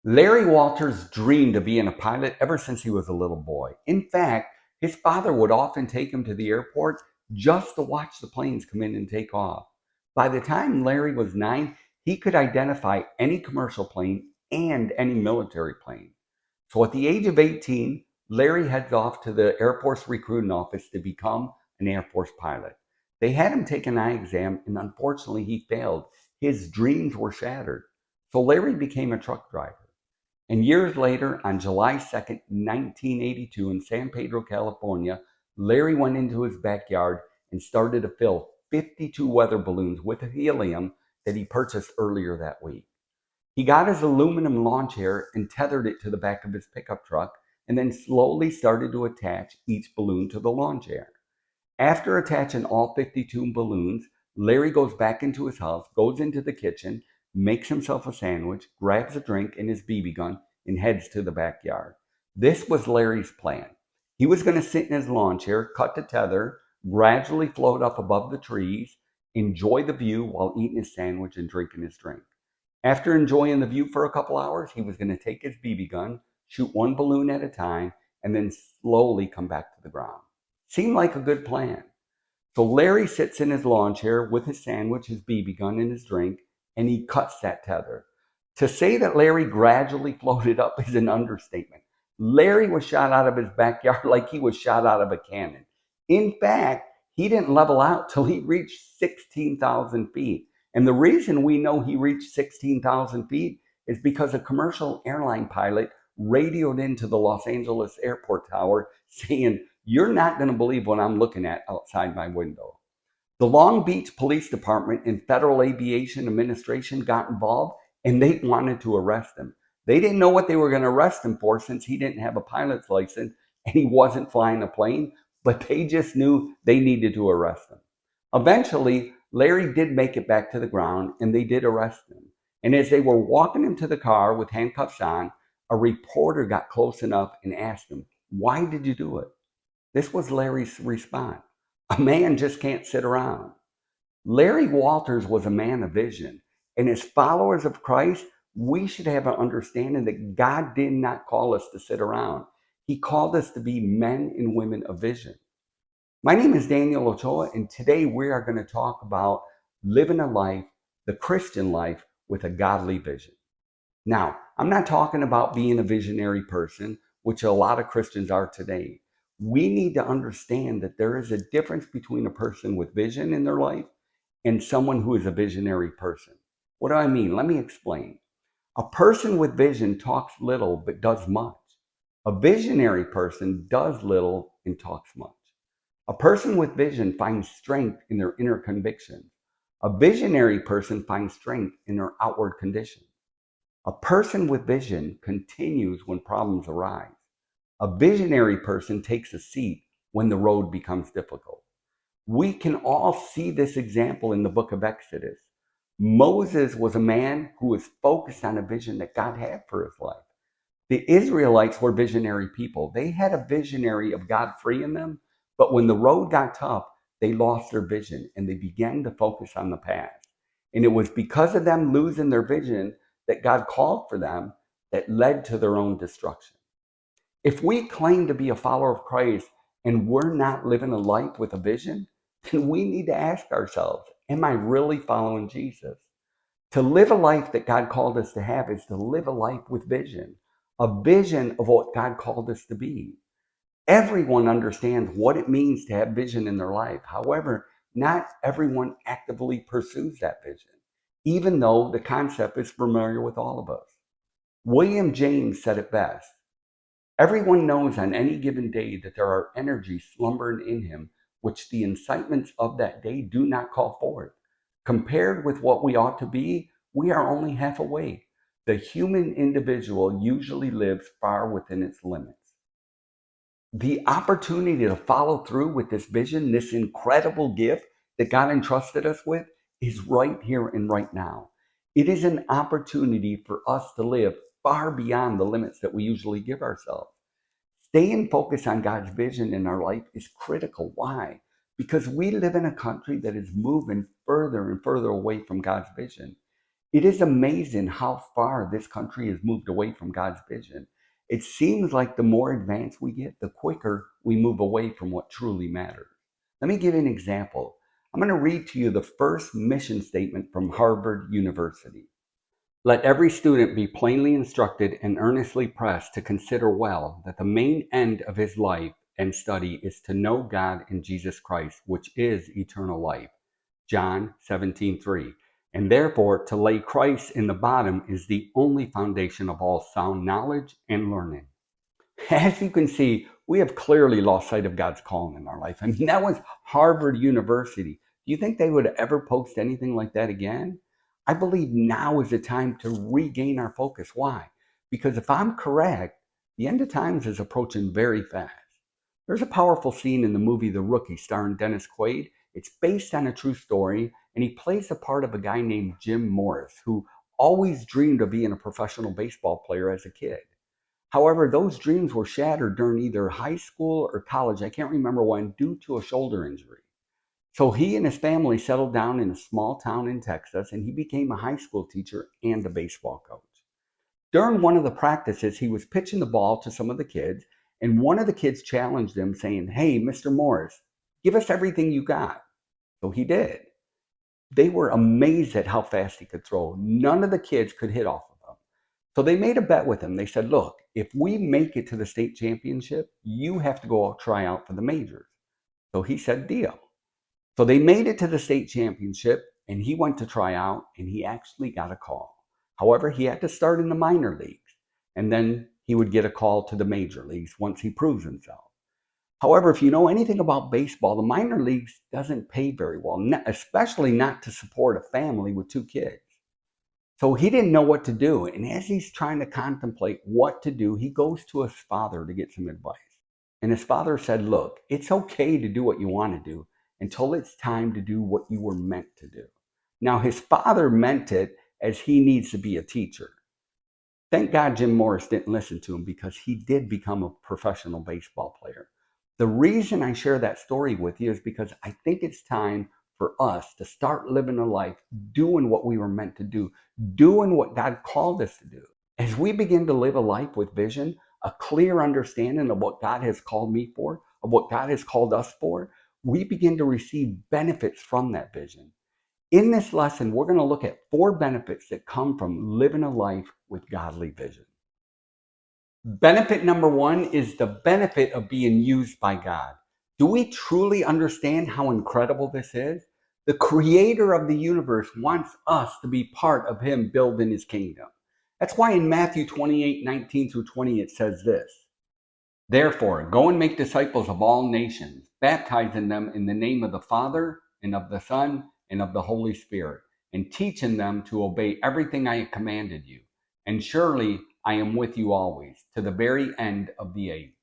Larry Walters dreamed of being a pilot ever since he was a little boy. In fact, his father would often take him to the airport just to watch the planes come in and take off. By the time Larry was 9, he could identify any commercial plane and any military plane. So at the age of 18, Larry heads off to the Air Force recruiting office to become an Air Force pilot. They had him take an eye exam, and unfortunately, he failed. His dreams were shattered. So Larry became a truck driver. And years later, on July 2nd, 1982, in San Pedro, California, Larry went into his backyard and started to fill 52 weather balloons with helium that he purchased earlier that week. He got his aluminum lawn chair and tethered it to the back of his pickup truck, and then slowly started to attach each balloon to the lawn chair. After attaching all 52 balloons, Larry goes back into his house, goes into the kitchen, makes himself a sandwich, grabs a drink and his BB gun, and heads to the backyard. This was Larry's plan. He was going to sit in his lawn chair, cut the tether, gradually float up above the trees, enjoy the view while eating his sandwich and drinking his drink. After enjoying the view for a couple hours, he was going to take his BB gun, shoot one balloon at a time, and then slowly come back to the ground. Seemed like a good plan. So Larry sits in his lawn chair with his sandwich, his BB gun, and his drink, and he cuts that tether. To say that Larry gradually floated up is an understatement. Larry was shot out of his backyard like he was shot out of a cannon. In fact, he didn't level out till he reached 16,000 feet. And the reason we know he reached 16,000 feet is because a commercial airline pilot radioed into the Los Angeles airport tower saying, "You're not going to believe what I'm looking at outside my window." The Long Beach Police Department and Federal Aviation Administration got involved and they wanted to arrest him. They didn't know what they were going to arrest him for since he didn't have a pilot's license and he wasn't flying a plane, but they just knew they needed to arrest him. Eventually, Larry did make it back to the ground and they did arrest him. And as they were walking him to the car with handcuffs on, a reporter got close enough and asked him, "Why did you do it?" This was Larry's response: "A man just can't sit around." Larry Walters was a man of vision, and as followers of Christ, we should have an understanding that God did not call us to sit around. He called us to be men and women of vision. My name is Daniel Ochoa, and today we are going to talk about living a life, the Christian life, with a godly vision. Now, I'm not talking about being a visionary person, which a lot of Christians are today. We need to understand that there is a difference between a person with vision in their life and someone who is a visionary person. What do I mean? Let me explain. A person with vision talks little but does much. A visionary person does little and talks much. A person with vision finds strength in their inner convictions. A visionary person finds strength in their outward conditions. A person with vision continues when problems arise. A visionary person takes a seat when the road becomes difficult. We can all see this example in the book of Exodus. Moses was a man who was focused on a vision that God had for his life. The Israelites were visionary people. They had a visionary of God freeing them, but when the road got tough, they lost their vision and they began to focus on the past. And it was because of them losing their vision that God called for them that led to their own destruction. If we claim to be a follower of Christ and we're not living a life with a vision, then we need to ask ourselves, am I really following Jesus? To live a life that God called us to have is to live a life with vision, a vision of what God called us to be. Everyone understands what it means to have vision in their life. However, not everyone actively pursues that vision, even though the concept is familiar with all of us. William James said it best: "Everyone knows on any given day that there are energies slumbering in him which the incitements of that day do not call forth. Compared with what we ought to be, we are only half awake. The human individual usually lives far within its limits." The opportunity to follow through with this vision, this incredible gift that God entrusted us with, is right here and right now. It is an opportunity for us to live far beyond the limits that we usually give ourselves. Staying focused on God's vision in our life is critical. Why? Because we live in a country that is moving further and further away from God's vision. It is amazing how far this country has moved away from God's vision. It seems like the more advanced we get, the quicker we move away from what truly matters. Let me give you an example. I'm going to read to you the first mission statement from Harvard University. Let every student be plainly instructed and earnestly pressed to consider well that the main end of his life and study is to know God and Jesus Christ, which is eternal life. John 17:3. And therefore, to lay Christ in the bottom is the only foundation of all sound knowledge and learning. As you can see, we have clearly lost sight of God's calling in our life. I mean, that was Harvard University. Do you think they would ever post anything like that again? I believe now is the time to regain our focus. Why? Because if I'm correct, the end of times is approaching very fast. There's a powerful scene in the movie The Rookie starring Dennis Quaid. It's based on a true story, and he plays the part of a guy named Jim Morris, who always dreamed of being a professional baseball player as a kid. However, those dreams were shattered during either high school or college, I can't remember when, due to a shoulder injury. So he and his family settled down in a small town in Texas, and he became a high school teacher and a baseball coach. During one of the practices, he was pitching the ball to some of the kids, and one of the kids challenged him, saying, "Hey, Mr. Morris, give us everything you got." So he did. They were amazed at how fast he could throw. None of the kids could hit off of him. So they made a bet with him. They said, "Look, if we make it to the state championship, you have to go try out for the majors." So he said, "Deal." So they made it to the state championship, and he went to try out, and he actually got a call. However, he had to start in the minor leagues, and then he would get a call to the major leagues once he proves himself. However, if you know anything about baseball, the minor leagues doesn't pay very well, especially not to support a family with two kids. So he didn't know what to do. And as he's trying to contemplate what to do, he goes to his father to get some advice. And his father said, "Look, it's okay to do what you want to do until it's time to do what you were meant to do." Now, his father meant it as he needs to be a teacher. Thank God Jim Morris didn't listen to him, because he did become a professional baseball player. The reason I share that story with you is because I think it's time for us to start living a life doing what we were meant to do, doing what God called us to do. As we begin to live a life with vision, a clear understanding of what God has called me for, of what God has called us for, we begin to receive benefits from that vision. In this lesson, we're going to look at 4 benefits that come from living a life with godly vision. Benefit number 1 is the benefit of being used by God. Do we truly understand how incredible this is? The creator of the universe wants us to be part of him building his kingdom. That's why in Matthew 28:19-20, it says this: "Therefore, go and make disciples of all nations, baptizing them in the name of the Father, and of the Son, and of the Holy Spirit, and teaching them to obey everything I have commanded you. And surely I am with you always, to the very end of the age."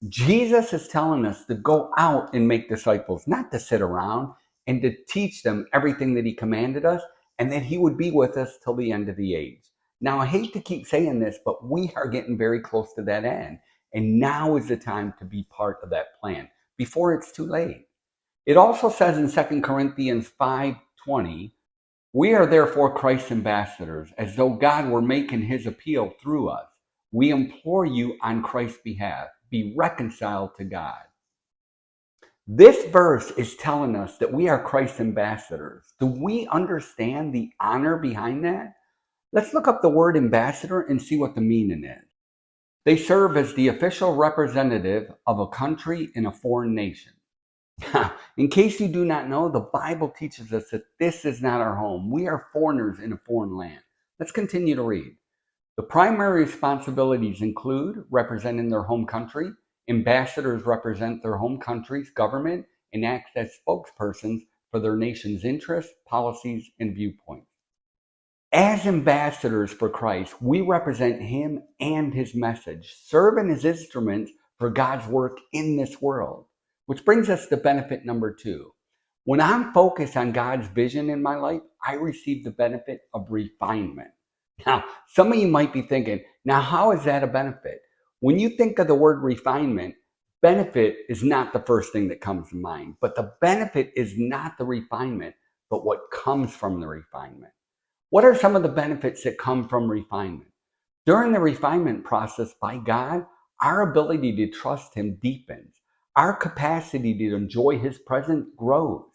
Jesus is telling us to go out and make disciples, not to sit around, and to teach them everything that he commanded us, and that he would be with us till the end of the age. Now, I hate to keep saying this, but we are getting very close to that end. And now is the time to be part of that plan before it's too late. It also says in 2 Corinthians 5:20, "We are therefore Christ's ambassadors, as though God were making his appeal through us. We implore you on Christ's behalf, be reconciled to God." This verse is telling us that we are Christ's ambassadors. Do we understand the honor behind that? Let's look up the word ambassador and see what the meaning is. They serve as the official representative of a country in a foreign nation. Now, in case you do not know, the Bible teaches us that this is not our home. We are foreigners in a foreign land. Let's continue to read. The primary responsibilities include representing their home country. Ambassadors represent their home country's government and act as spokespersons for their nation's interests, policies, and viewpoints. As ambassadors for Christ, we represent him and his message, serving as instruments for God's work in this world. Which brings us to benefit number 2. When I'm focused on God's vision in my life, I receive the benefit of refinement. Now, some of you might be thinking, now how is that a benefit? When you think of the word refinement, benefit is not the first thing that comes to mind, but the benefit is not the refinement, but what comes from the refinement. What are some of the benefits that come from refinement? During the refinement process by God, our ability to trust Him deepens. Our capacity to enjoy His presence grows.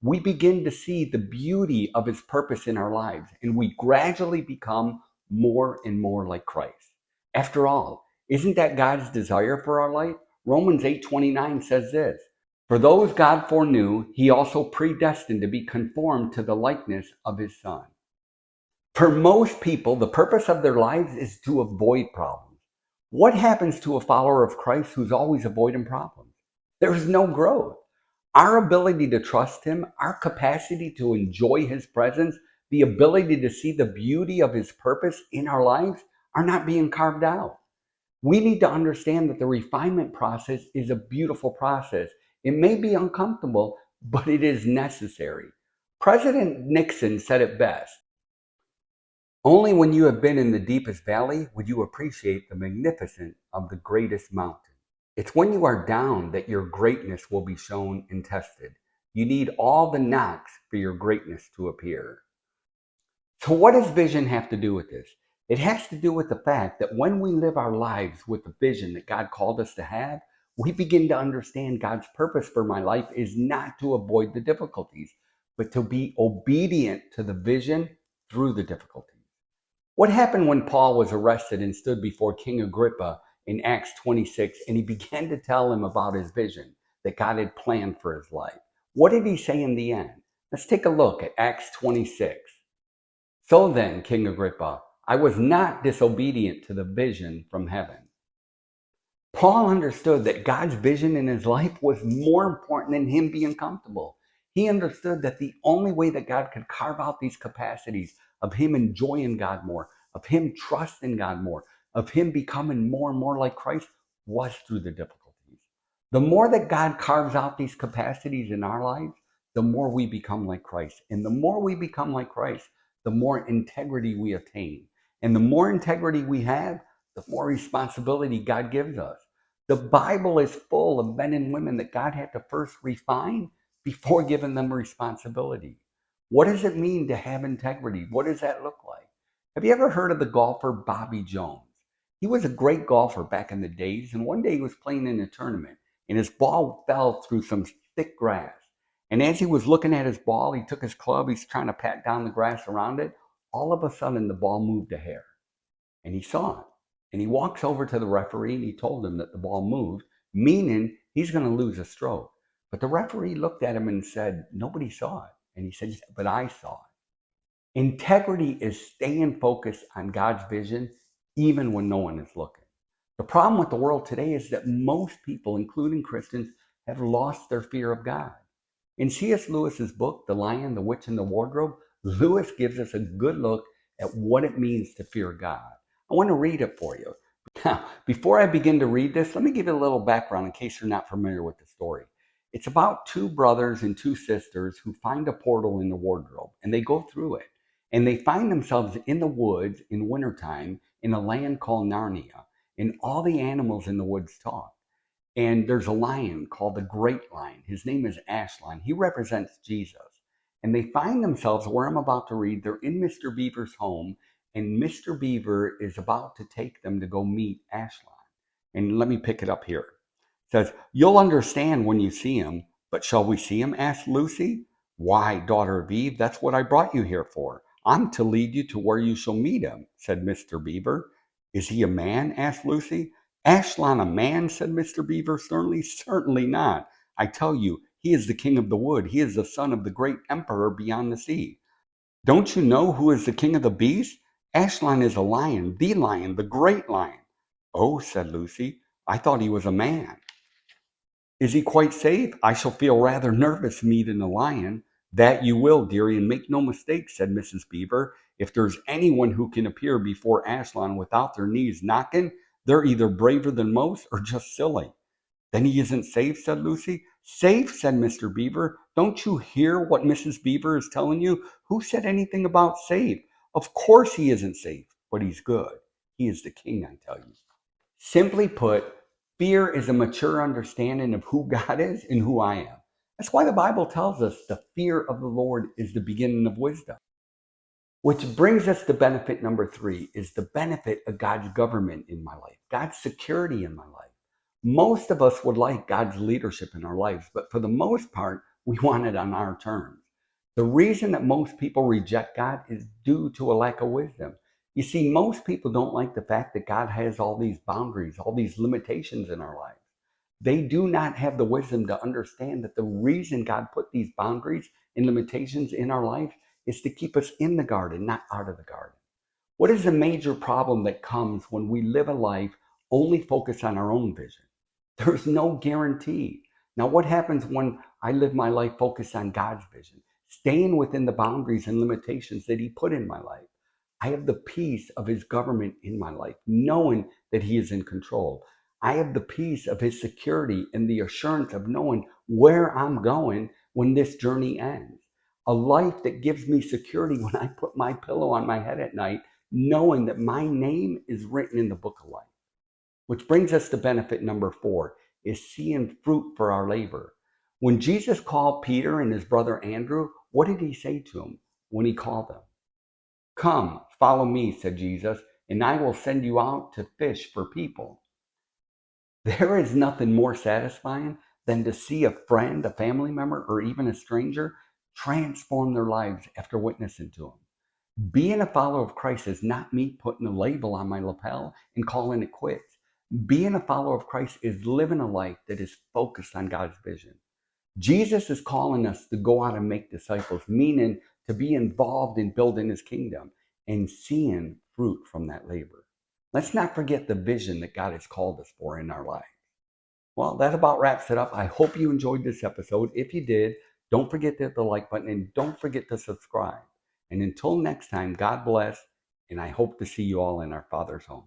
We begin to see the beauty of His purpose in our lives, and we gradually become more and more like Christ. After all, isn't that God's desire for our life? Romans 8:29 says this, "For those God foreknew, He also predestined to be conformed to the likeness of His Son." For most people, the purpose of their lives is to avoid problems. What happens to a follower of Christ who's always avoiding problems? There's no growth. Our ability to trust Him, our capacity to enjoy His presence, the ability to see the beauty of His purpose in our lives are not being carved out. We need to understand that the refinement process is a beautiful process. It may be uncomfortable, but it is necessary. President Nixon said it best. Only when you have been in the deepest valley would you appreciate the magnificence of the greatest mountain. It's when you are down that your greatness will be shown and tested. You need all the knocks for your greatness to appear. So, what does vision have to do with this? It has to do with the fact that when we live our lives with the vision that God called us to have, we begin to understand God's purpose for my life is not to avoid the difficulties, but to be obedient to the vision through the difficulties. What happened when Paul was arrested and stood before King Agrippa in Acts 26 and he began to tell him about his vision that God had planned for his life? What did he say in the end? Let's take a look at Acts 26. So then, King Agrippa, I was not disobedient to the vision from heaven. Paul understood that God's vision in his life was more important than him being comfortable. He understood that the only way that God could carve out these capacities of him enjoying God more, of him trusting God more, of him becoming more and more like Christ was through the difficulties. The more that God carves out these capacities in our lives, the more we become like Christ. And the more we become like Christ, the more integrity we attain. And the more integrity we have, the more responsibility God gives us. The Bible is full of men and women that God had to first refine before giving them responsibility. What does it mean to have integrity? What does that look like? Have you ever heard of the golfer Bobby Jones? He was a great golfer back in the days, and one day he was playing in a tournament, and his ball fell through some thick grass. And as he was looking at his ball, he took his club, he's trying to pat down the grass around it. All of a sudden, the ball moved a hair, and he saw it. And he walks over to the referee and he told him that the ball moved, meaning he's going to lose a stroke. But the referee looked at him and said, nobody saw it. And he said, but I saw it. Integrity is staying focused on God's vision, even when no one is looking. The problem with the world today is that most people, including Christians, have lost their fear of God. In C.S. Lewis's book, The Lion, the Witch, and the Wardrobe, Lewis gives us a good look at what it means to fear God. I want to read it for you. Now, before I begin to read this, let me give you a little background in case you're not familiar with the story. It's about two brothers and two sisters who find a portal in the wardrobe, and they go through it. And they find themselves in the woods in wintertime in a land called Narnia, and all the animals in the woods talk. And there's a lion called the Great Lion. His name is Aslan. He represents Jesus. And they find themselves where I'm about to read. They're in Mr. Beaver's home, and Mr. Beaver is about to take them to go meet Aslan. And let me pick it up here. It says, "You'll understand when you see him, but shall we see him?" asked Lucy. "Why, daughter of Eve, that's what I brought you here for. I'm to lead you to where you shall meet him," said Mr. Beaver. "Is he a man?" asked Lucy. "Aslan a man?" said Mr. Beaver sternly. "Certainly not. I tell you, he is the king of the wood. He is the son of the great emperor beyond the sea. Don't you know who is the king of the beasts? Aslan is a lion, the great lion." "Oh," said Lucy, "I thought he was a man." "Is he quite safe? I shall feel rather nervous meeting a lion." "That you will, dearie, and make no mistake," said Mrs. Beaver. "If there's anyone who can appear before Aslan without their knees knocking, they're either braver than most or just silly." "Then he isn't safe?" said Lucy. "Safe?" said Mr. Beaver. "Don't you hear what Mrs. Beaver is telling you? Who said anything about safe? Of course he isn't safe, but he's good. He is the king, I tell you." Simply put, fear is a mature understanding of who God is and who I am. That's why the Bible tells us the fear of the Lord is the beginning of wisdom. Which brings us to benefit number three is the benefit of God's government in my life, God's security in my life. Most of us would like God's leadership in our lives, but for the most part, we want it on our terms. The reason that most people reject God is due to a lack of wisdom. You see, most people don't like the fact that God has all these boundaries, all these limitations in our lives. They do not have the wisdom to understand that the reason God put these boundaries and limitations in our life is to keep us in the garden, not out of the garden. What is the major problem that comes when we live a life only focused on our own vision? There's no guarantee. Now, what happens when I live my life focused on God's vision, staying within the boundaries and limitations that He put in my life? I have the peace of His government in my life, knowing that He is in control. I have the peace of His security and the assurance of knowing where I'm going when this journey ends. A life that gives me security when I put my pillow on my head at night, knowing that my name is written in the book of life. Which brings us to benefit number four, is seeing fruit for our labor. When Jesus called Peter and his brother Andrew, what did He say to them when He called them? Come, follow me, said Jesus, and I will send you out to fish for people. There is nothing more satisfying than to see a friend, a family member, or even a stranger transform their lives after witnessing to them. Being a follower of Christ is not me putting a label on my lapel and calling it quits. Being a follower of Christ is living a life that is focused on God's vision. Jesus is calling us to go out and make disciples, meaning to be involved in building His kingdom and seeing fruit from that labor. Let's not forget the vision that God has called us for in our life. Well, that about wraps it up. I hope you enjoyed this episode. If you did, don't forget to hit the like button and don't forget to subscribe. And until next time, God bless, and I hope to see you all in our Father's home.